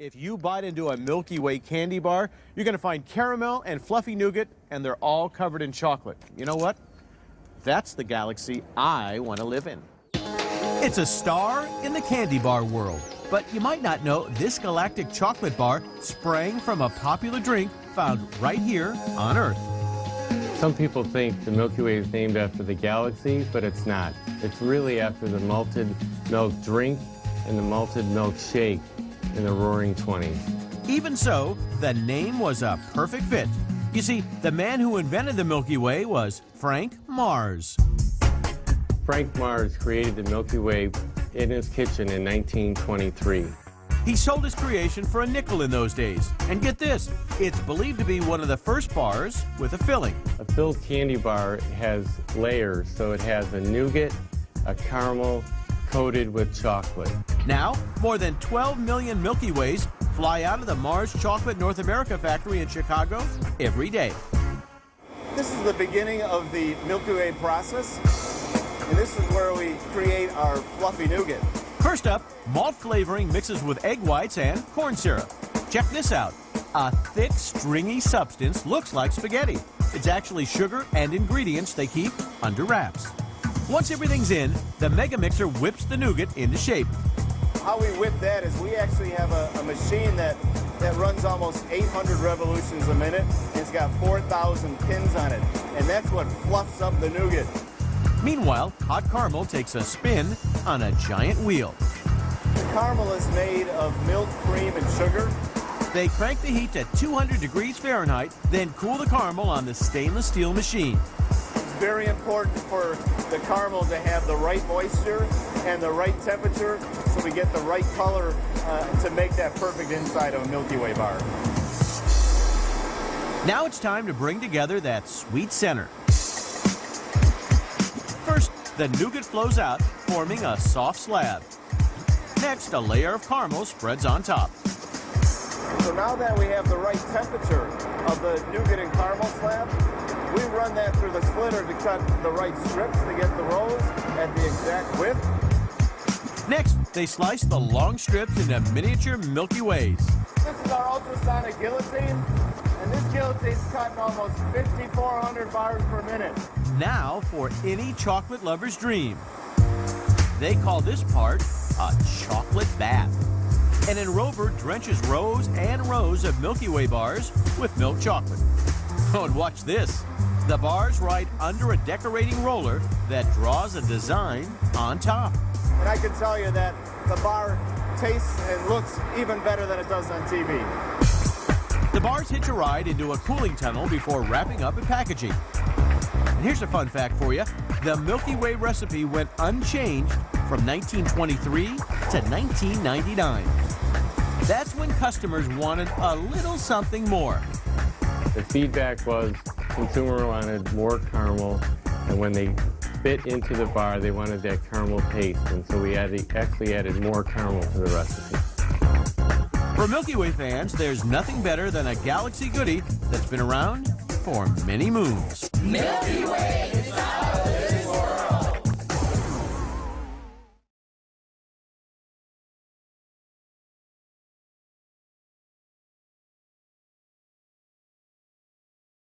If you bite into a Milky Way candy bar, you're going to find caramel and fluffy nougat, and they're all covered in chocolate. You know what? That's the galaxy I want to live in. It's a star in the candy bar world, but you might not know this galactic chocolate bar sprang from a popular drink found right here on Earth. Some people think the Milky Way is named after the galaxy, but it's not. It's really after the malted milk drink and the malted milk shake in the Roaring '20s. Even so, the name was a perfect fit. You see, the man who invented the Milky Way was Frank Mars. Frank Mars created the Milky Way in his kitchen in 1923. He sold his creation for a nickel in those days. And get this, it's believed to be one of the first bars with a filling. A filled candy bar has layers, so it has a nougat, a caramel, coated with chocolate. Now, more than 12 million Milky Ways fly out of the Mars Chocolate North America factory in Chicago every day. This is the beginning of the Milky Way process, and this is where we create our fluffy nougat. First up, malt flavoring mixes with egg whites and corn syrup. Check this out. A thick, stringy substance looks like spaghetti. It's actually sugar and ingredients they keep under wraps. Once everything's in, the mega mixer whips the nougat into shape. How we whip that is we actually have a machine that runs almost 800 revolutions a minute, and it's got 4,000 pins on it, and that's what fluffs up the nougat. Meanwhile, hot caramel takes a spin on a giant wheel. The caramel is made of milk, cream, and sugar. They crank the heat to 200 degrees Fahrenheit, then cool the caramel on the stainless steel machine. It's very important for the caramel to have the right moisture and the right temperature so we get the right color to make that perfect inside of a Milky Way bar. Now it's time to bring together that sweet center. First, the nougat flows out, forming a soft slab. Next, a layer of caramel spreads on top. So now that we have the right temperature of the nougat and caramel slab, we run that through the splitter to cut the right strips to get the rolls at the exact width. Next, they slice the long strips into miniature Milky Ways. This is our ultrasonic guillotine, and this guillotine's cutting almost 5,400 bars per minute. Now for any chocolate lover's dream. They call this part a chocolate bath. An enrover drenches rows and rows of Milky Way bars with milk chocolate. Oh, and watch this. The bars ride under a decorating roller that draws a design on top. And I can tell you that the bar tastes and looks even better than it does on TV. The bars hitch a ride into a cooling tunnel before wrapping up in packaging. And here's a fun fact for you. The Milky Way recipe went unchanged from 1923 to 1999. That's when customers wanted a little something more. The feedback was consumer wanted more caramel, and when they bit into the bar, they wanted that caramel taste, and so we actually added more caramel to the recipe. For Milky Way fans, there's nothing better than a galaxy goodie that's been around for many moons. Milky